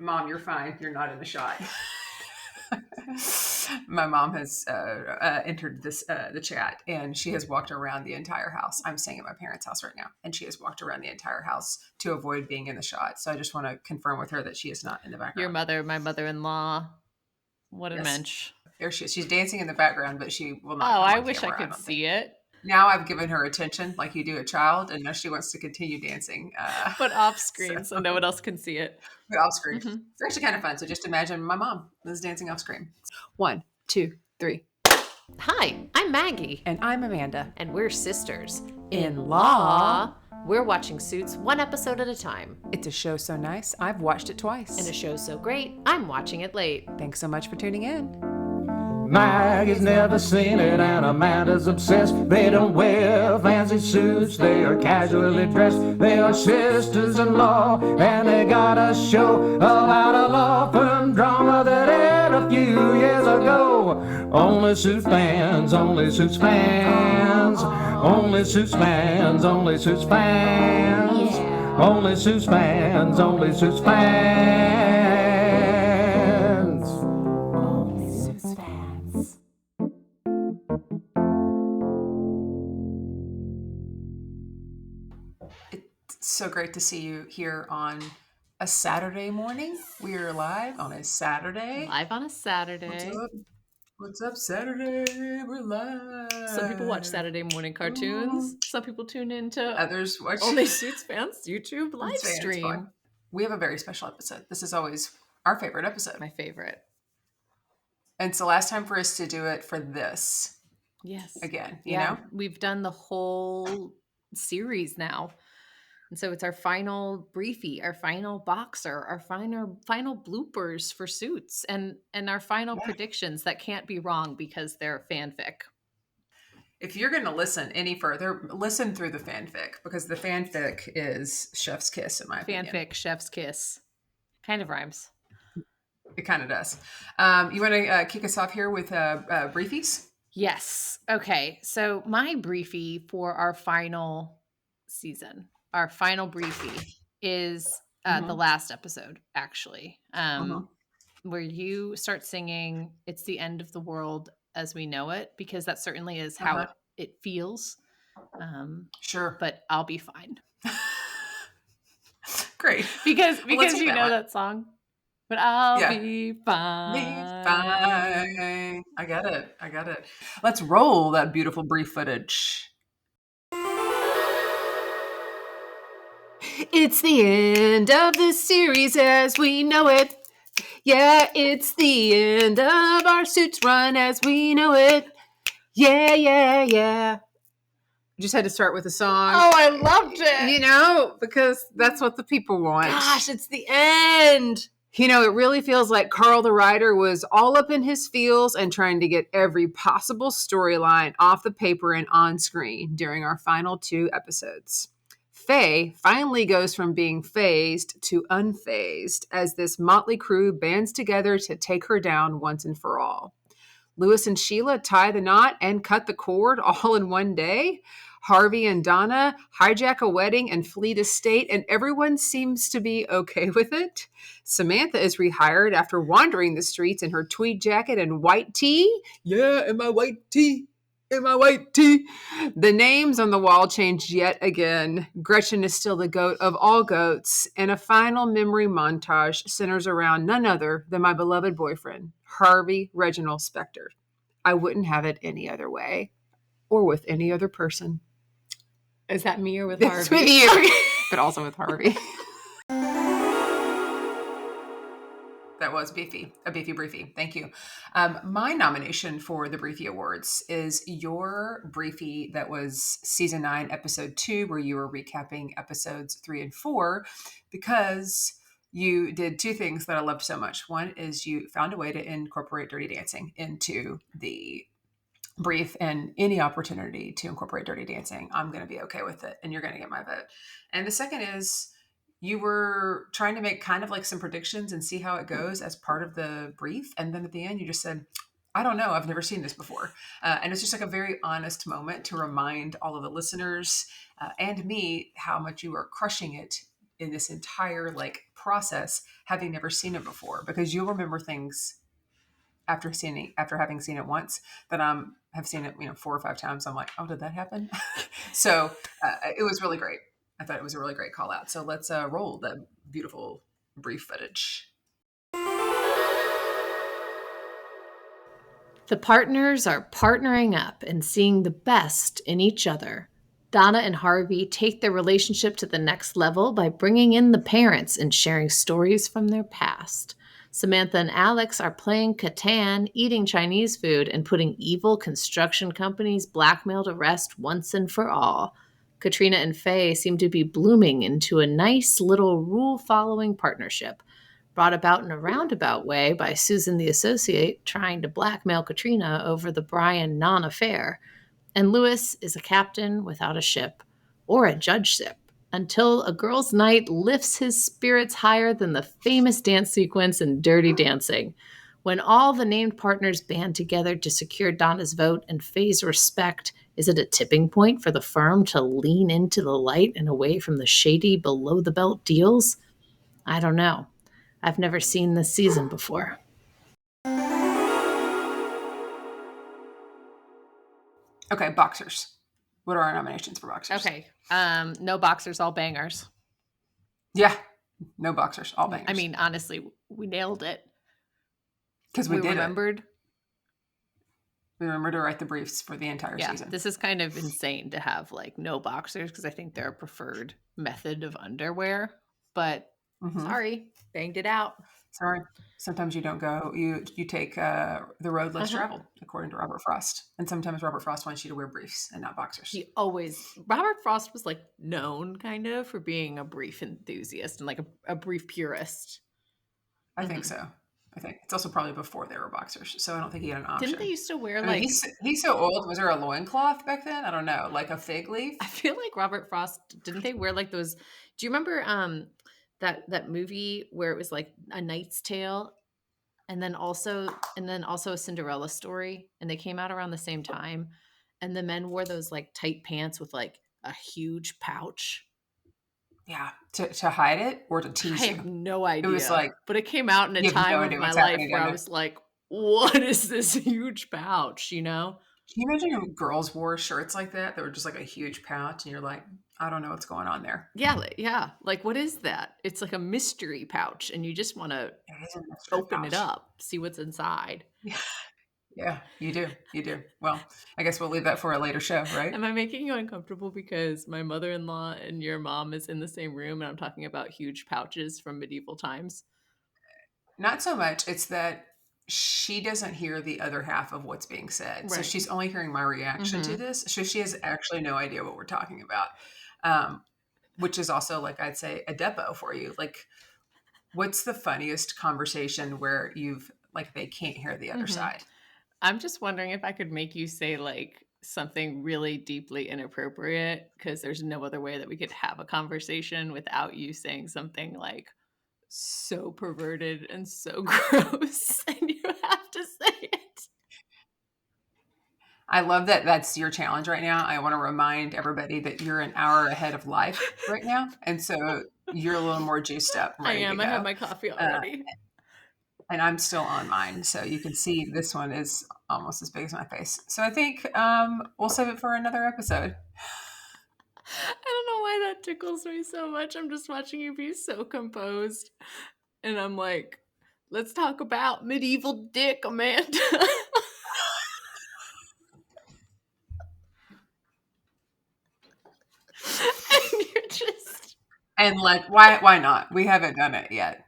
Mom, you're fine. You're not in the shot. My mom has entered the chat, and she has walked around the entire house. I'm staying at my parents' house right now, and she has walked around the entire house to avoid being in the shot. So I just want to confirm with her that she is not in the background. Your mother, my mother-in-law. What a mensch. There she is. She's dancing in the background, but she will not. Oh, I wish I could see it. Now I've given her attention like you do a child, and now she wants to continue dancing. But off screen, so no one else can see it. But off screen. Mm-hmm. It's actually kind of fun. So just imagine my mom is dancing off screen. 1, 2, 3. Hi, I'm Maggie. And I'm Amanda. And we're sisters. In law, we're watching Suits one episode at a time. It's a show so nice, I've watched it twice. And a show so great, I'm watching it late. Thanks so much for tuning in. Maggie's never seen it and Amanda's obsessed. They don't wear fancy suits, they are casually dressed. They are sisters-in-law and they got a show about a law firm drama that aired a few years ago. Only Suits fans, only Suits fans, only Suits fans, only Suits fans, only Suits fans, only Suits fans. So great to see you here on a Saturday morning. We are live on a Saturday. Live on a Saturday. What's up? What's up, Saturday? We're live. Some people watch Saturday morning cartoons. Ooh. Some people tune into others watch Only Suits Fans YouTube live stream. We have a very special episode. This is always our favorite episode. My favorite. And it's the last time for us to do it for this. Yes. Again, you know? We've done the whole series now. And so it's our final briefie, our final boxer, our final bloopers for Suits, and our final predictions that can't be wrong because they're fanfic. If you're going to listen any further, listen through the fanfic, because the fanfic is chef's kiss, in my opinion. Fanfic, chef's kiss. Kind of rhymes. It kind of does. You want to kick us off here with Briefies? Yes. Okay. So my briefie for our final season, our final briefie, is the last episode, actually, where you start singing "It's the End of the World as We Know It," because that certainly is how it feels. Sure. But I'll be fine. Because you know that song. But I'll be fine. Be fine. I got it. Let's roll that beautiful brief footage. It's the end of the series as we know it. Yeah, it's the end of our Suits run as we know it. Yeah. Just had to start with a song. Oh, I loved it. You know, because that's what the people want. Gosh, it's the end. You know, it really feels like Carl the writer was all up in his feels and trying to get every possible storyline off the paper and on screen during our final 2 episodes. Faye finally goes from being phased to unfazed as this motley crew bands together to take her down once and for all. Lewis and Sheila tie the knot and cut the cord all in one day. Harvey and Donna hijack a wedding and flee the state, and everyone seems to be okay with it. Samantha is rehired after wandering the streets in her tweed jacket and white tee. Yeah, in my white tee. The names on the wall changed yet again. Gretchen is still the goat of all goats, and a final memory montage centers around none other than my beloved boyfriend, Harvey Reginald Specter. I wouldn't have it any other way, or with any other person. Is that me or with Harvey? It's with you, but also with Harvey. That was a beefy briefie. Thank you. My nomination for the Briefie Awards is your briefie that was season 9, episode 2, where you were recapping episodes 3 and 4, because you did 2 things that I loved so much. One is you found a way to incorporate Dirty Dancing into the brief, and any opportunity to incorporate Dirty Dancing, I'm going to be okay with it, and you're going to get my vote. And the second is you were trying to make kind of like some predictions and see how it goes as part of the brief. And then at the end, you just said, I don't know, I've never seen this before. And it's just like a very honest moment to remind all of the listeners and me how much you are crushing it in this entire like process having never seen it before, because you'll remember things after having seen it once that have seen it 4 or 5 times. I'm like, oh, did that happen? So it was really great. I thought it was a really great call out. So let's roll the beautiful brief footage. The partners are partnering up and seeing the best in each other. Donna and Harvey take their relationship to the next level by bringing in the parents and sharing stories from their past. Samantha and Alex are playing Catan, eating Chinese food, and putting evil construction companies' blackmail to rest once and for all. Katrina and Faye seem to be blooming into a nice little rule-following partnership, brought about in a roundabout way by Susan the associate trying to blackmail Katrina over the Brian non-affair. And Lewis is a captain without a ship, or a judgeship, until a girl's night lifts his spirits higher than the famous dance sequence in Dirty Dancing. When all the named partners band together to secure Donna's vote and Faye's respect, is it a tipping point for the firm to lean into the light and away from the shady below-the-belt deals? I don't know. I've never seen this season before. Okay, boxers. What are our nominations for boxers? Okay. No boxers, all bangers. Yeah, no boxers, all bangers. I mean, honestly, we nailed it. Because we remembered. We remembered to write the briefs for the entire season. This is kind of insane to have like no boxers because I think they're a preferred method of underwear. But sorry, banged it out. Sorry. Sometimes you don't go. You take the road less traveled, according to Robert Frost. And sometimes Robert Frost wants you to wear briefs and not boxers. Robert Frost was like known kind of for being a brief enthusiast and like a brief purist. I think so. I think it's also probably before there were boxers, so I don't think he had an option. Didn't they used to wear he's so old. Was there a loincloth back then? I don't know, like a fig leaf. I feel like Robert Frost, didn't they wear like those? Do you remember that movie where it was like A Knight's Tale, and then also a Cinderella story, and they came out around the same time, and the men wore those like tight pants with like a huge pouch. Yeah, to hide it or to tease you. I have no idea. It was like, but it came out in a time of my life where I was like, "What is this huge pouch?" You know? Can you imagine if girls wore shirts like that were just like a huge pouch, and you're like, I don't know what's going on there. Yeah. Like, what is that? It's like a mystery pouch, and you just want to open it up, see what's inside. Yeah, you do. Well, I guess we'll leave that for a later show, right? Am I making you uncomfortable because my mother-in-law and your mom is in the same room and I'm talking about huge pouches from medieval times? Not so much. It's that she doesn't hear the other half of what's being said. Right. So she's only hearing my reaction to this. So she has actually no idea what we're talking about, which is also, like, I'd say a depot for you. Like, what's the funniest conversation where they can't hear the other side? I'm just wondering if I could make you say like something really deeply inappropriate, because there's no other way that we could have a conversation without you saying something like so perverted and so gross, and you have to say it. I love that that's your challenge right now. I want to remind everybody that you're an hour ahead of life right now, and so you're a little more juiced up. I am. I have my coffee already. And I'm still on mine. So you can see this one is almost as big as my face. So I think we'll save it for another episode. I don't know why that tickles me so much. I'm just watching you be so composed. And I'm like, let's talk about medieval dick, Amanda. And you're just... And like, why not? We haven't done it yet.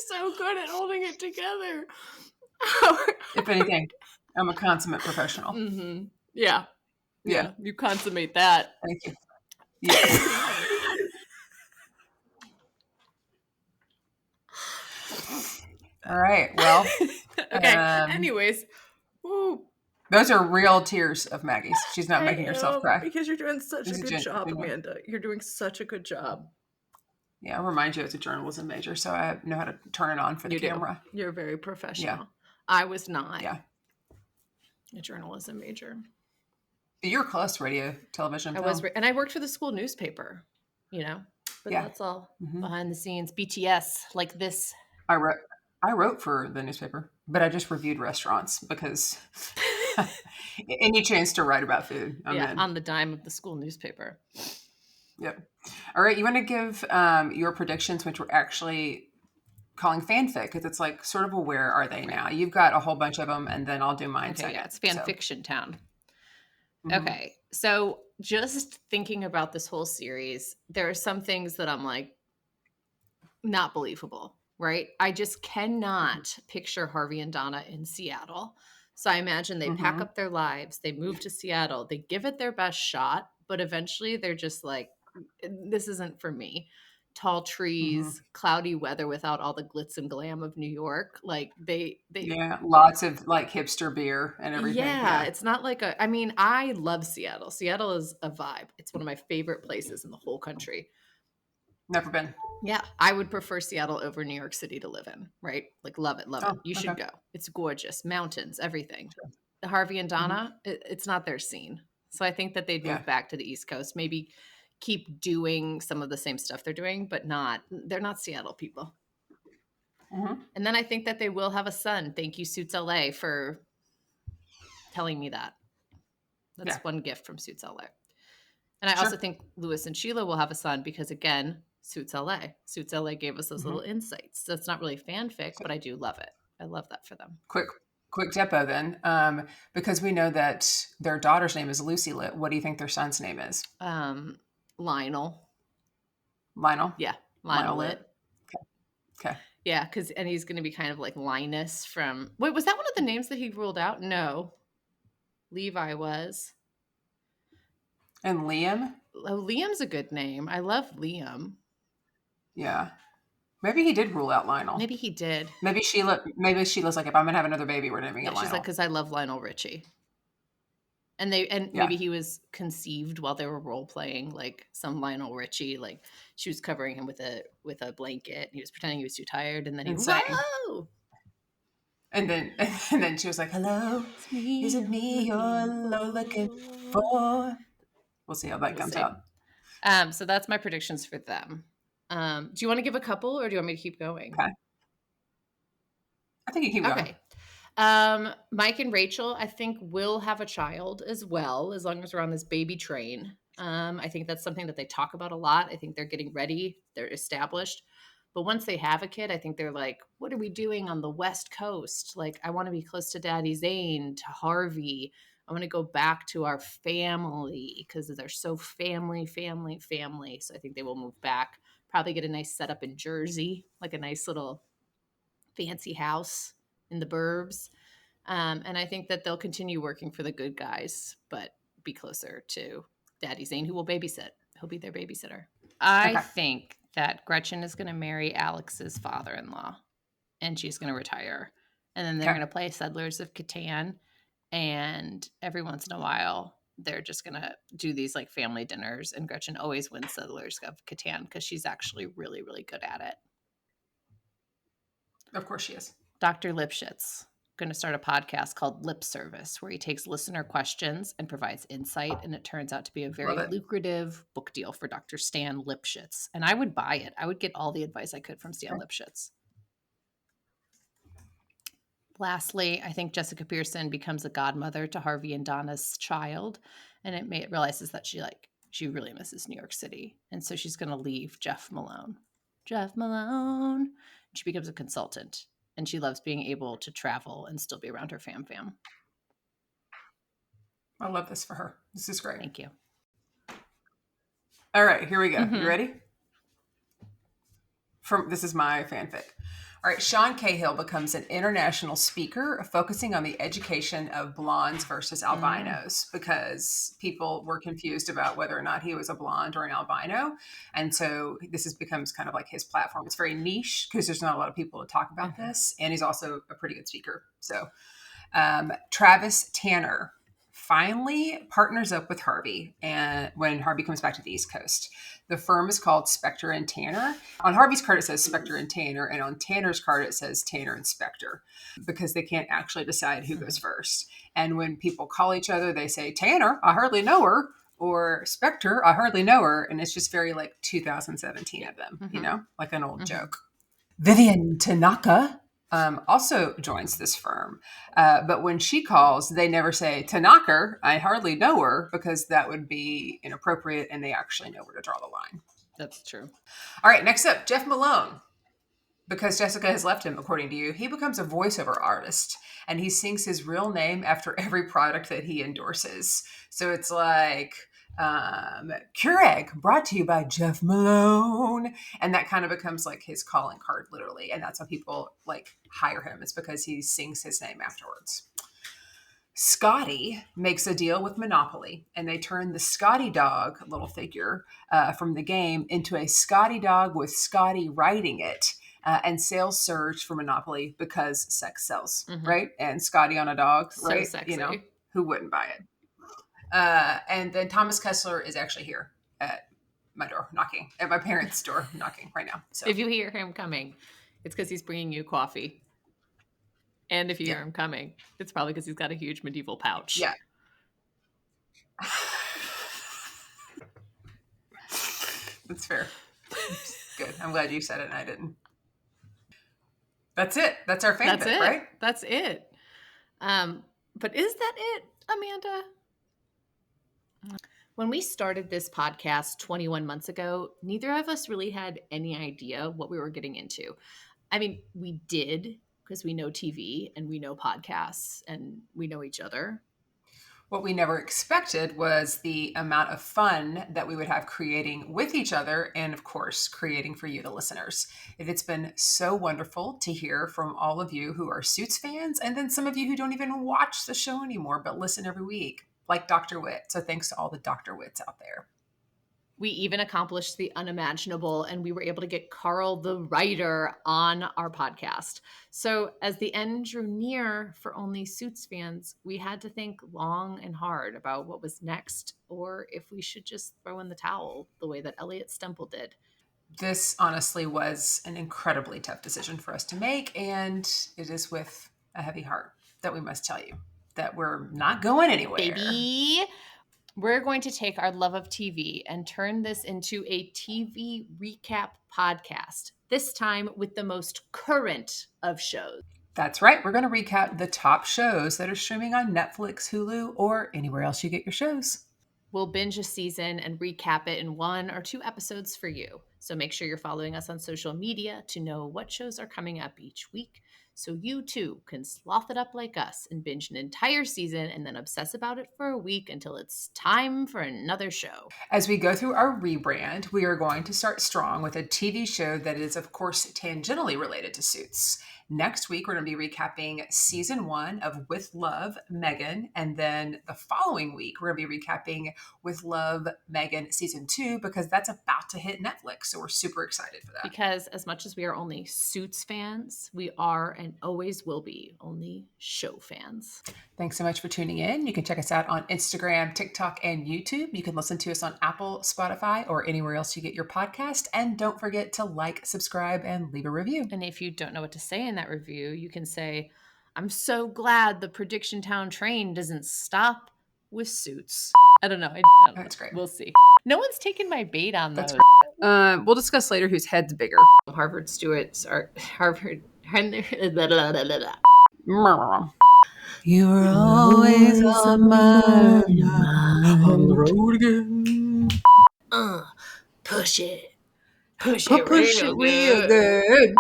So good at holding it together. If anything, I'm a consummate professional. Mm-hmm. Yeah. You consummate that. Thank you. Yeah. All right. Well. Okay. Anyways. Woo. Those are real tears of Maggie's. She's not making herself cry. Because you're doing such a good job, Amanda. You're doing such a good job. Yeah, I'll remind you it's a journalism major, so I know how to turn it on for the camera. You're very professional. Yeah. I was not. Yeah. A journalism major. You're close, radio, television, film. And I worked for the school newspaper, but that's all behind the scenes. BTS, like this. I wrote for the newspaper, but I just reviewed restaurants because any chance to write about food, I'm in. On the dime of the school newspaper. Yep. All right, you want to give your predictions, which we're actually calling fanfic, because it's like sort of a where are they now? You've got a whole bunch of them, and then I'll do mine second. Yeah, it's fan fiction town. Okay, so just thinking about this whole series, there are some things that I'm like, not believable, right? I just cannot picture Harvey and Donna in Seattle. So I imagine they pack up their lives, they move to Seattle, they give it their best shot, but eventually they're just like, this isn't for me. Tall trees, cloudy weather without all the glitz and glam of New York. Like they lots of like hipster beer and everything. Yeah, it's not like I love Seattle. Seattle is a vibe. It's one of my favorite places in the whole country. Never been. Yeah, I would prefer Seattle over New York City to live in, right? Like love it. You should go. It's gorgeous. Mountains, everything. The Harvey and Donna, it's not their scene. So I think that they'd move back to the East Coast, maybe keep doing some of the same stuff they're doing, but they're not Seattle people. And then I think that they will have a son. Thank you, Suits LA, for telling me that. That's one gift from Suits LA. And I also think Louis and Sheila will have a son because, again, Suits LA. Suits LA gave us those little insights. So it's not really fanfic, but I do love it. I love that for them. Quick depo then. Because we know that their daughter's name is Lucy Lit. What do you think their son's name is? Lionel. Yeah, Lionel Lit. Okay. Yeah, and he's going to be kind of like Linus from... Wait, was that one of the names that he ruled out? No. Levi was. And Liam? Oh, Liam's a good name. I love Liam. Yeah. Maybe he did rule out Lionel. Maybe he did. Maybe Sheila's like, if I'm going to have another baby, we're naming it Lionel. She's like, because I love Lionel Richie. And maybe he was conceived while they were role playing, like some Lionel Richie, like she was covering him with a blanket. He was pretending he was too tired, and then he whoa! And then she was like, "Hello, is it me you're looking for?" We'll see how that comes out. So that's my predictions for them. Do you want to give a couple, or do you want me to keep going? Okay. I think you keep going. Okay. Mike and Rachel, I think, will have a child as well, as long as we're on this baby train. I think that's something that they talk about a lot. I think they're getting ready. They're established. But once they have a kid, I think they're like, what are we doing on the West Coast? Like, I want to be close to Daddy Zane, to Harvey. I want to go back to our family because they're so family. So I think they will move back, probably get a nice setup in Jersey, like a nice little fancy house in the burbs. And I think that they'll continue working for the good guys, but be closer to Daddy Zane, who will babysit. He'll be their babysitter. I think that Gretchen is going to marry Alex's father-in-law, and she's going to retire. And then they're going to play Settlers of Catan. And every once in a while, they're just going to do these like family dinners. And Gretchen always wins Settlers of Catan because she's actually really, really good at it. Of course she is. Dr. Lipschitz going to start a podcast called Lip Service, where he takes listener questions and provides insight. And it turns out to be a very lucrative book deal for Dr. Stan Lipschitz. And I would buy it. I would get all the advice I could from Stan Lipschitz. Lastly, I think Jessica Pearson becomes a godmother to Harvey and Donna's child. And it realizes that she really misses New York City. And so she's going to leave Jeff Malone. She becomes a consultant. And she loves being able to travel and still be around her fam. I love this for her. This is great. Thank you. All right, here we go. You ready? This is my fanfic. All right, Sean Cahill becomes an international speaker focusing on the education of blondes versus albinos because people were confused about whether or not he was a blonde or an albino. And so this becomes kind of like his platform. It's very niche because there's not a lot of people to talk about this. And he's also a pretty good speaker. So Travis Tanner finally partners up with Harvey, and when Harvey comes back to the East Coast. The firm is called Spector and Tanner. On Harvey's card, it says Spector and Tanner, and on Tanner's card, it says Tanner and Spector, because they can't actually decide who goes first. And when people call each other, they say, Tanner, I hardly know her, or Spector, I hardly know her. And it's just very like 2017 of them, you know, like an old joke. Vivian Tanaka also joins this firm. But when she calls, they never say, Tanaka, I hardly know her, because that would be inappropriate and they actually know where to draw the line. That's true. All right, next up, Jeff Malone. Because Jessica has left him, according to you, he becomes a voiceover artist, and he sings his real name after every product that he endorses. So it's like Keurig, brought to you by Jeff Malone, and that kind of becomes like his calling card, literally. And that's how people like hire him. It's because he sings his name afterwards. Scotty makes a deal with Monopoly, and they turn the Scotty dog little figure from the game into a Scotty dog with Scotty riding it. And sales surge for Monopoly because sex sells, right? And Scotty on a dog, right? Sexy. You know, who wouldn't buy it? And then Thomas Kessler is actually here at my door knocking, at my parents' door knocking right now. So if you hear him coming, it's because he's bringing you coffee. And if you hear him coming, it's probably because he's got a huge medieval pouch. Yeah. That's fair. Good. I'm glad you said it and I didn't. That's it. That's our fan fic, right? That's it. But is that it, Amanda? When we started this podcast 21 months ago, neither of us really had any idea what we were getting into. I mean, we did because we know TV and we know podcasts and we know each other. What we never expected was the amount of fun that we would have creating with each other and, of course, creating for you, the listeners. It's been so wonderful to hear from all of you who are Suits fans, and then some of you who don't even watch the show anymore but listen every week, like Dr. Witt. So thanks to all the Dr. Witts out there. We even accomplished the unimaginable, and we were able to get Carl the writer on our podcast. So as the end drew near for only Suits fans, we had to think long and hard about what was next, or if we should just throw in the towel the way that Elliot Stemple did. This honestly was an incredibly tough decision for us to make, and it is with a heavy heart that we must tell you that we're not going anywhere. Baby! We're going to take our love of TV and turn this into a TV recap podcast, this time with the most current of shows. That's right. We're going to recap the top shows that are streaming on Netflix, Hulu, or anywhere else you get your shows. We'll binge a season and recap it in 1 or 2 episodes for you. So make sure you're following us on social media to know what shows are coming up each week, so you too can sloth it up like us and binge an entire season and then obsess about it for a week until it's time for another show. As we go through our rebrand, we are going to start strong with a TV show that is, of course, tangentially related to Suits. Next week, we're going to be recapping season 1 of With Love, Megan. And then the following week, we're going to be recapping With Love, Megan season 2, because that's about to hit Netflix. So we're super excited for that. Because as much as we are only Suits fans, we are and always will be only show fans. Thanks so much for tuning in. You can check us out on Instagram, TikTok, and YouTube. You can listen to us on Apple, Spotify, or anywhere else you get your podcast. And don't forget to like, subscribe, and leave a review. And if you don't know what to say in that review, you can say, I'm so glad the Prediction Town train doesn't stop with Suits. I don't know. That's great. We'll see. No one's taken my bait on those. We'll discuss later whose head's bigger. Harvard Stewart's are Harvard. You were always on my mind. On the road again. Push it. Push it real good.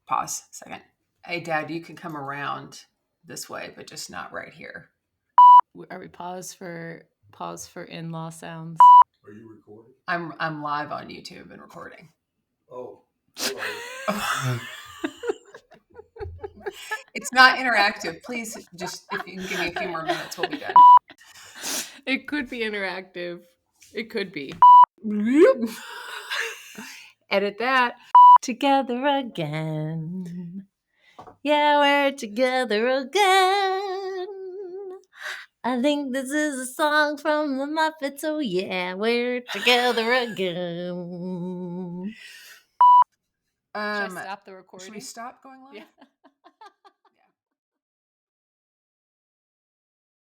Pause a second. Hey, Dad, you can come around this way, but just not right here. Are we pause for in-law sounds? Are you recording? I'm live on YouTube and recording. Oh. It's not interactive. Please, just if you can give me a few more minutes, we'll be done. It could be interactive. It could be. Edit that. Together again. Yeah, we're together again. I think this is a song from the Muppets. Oh yeah, we're together again. Should I stop the recording? Should we stop going live? Yeah.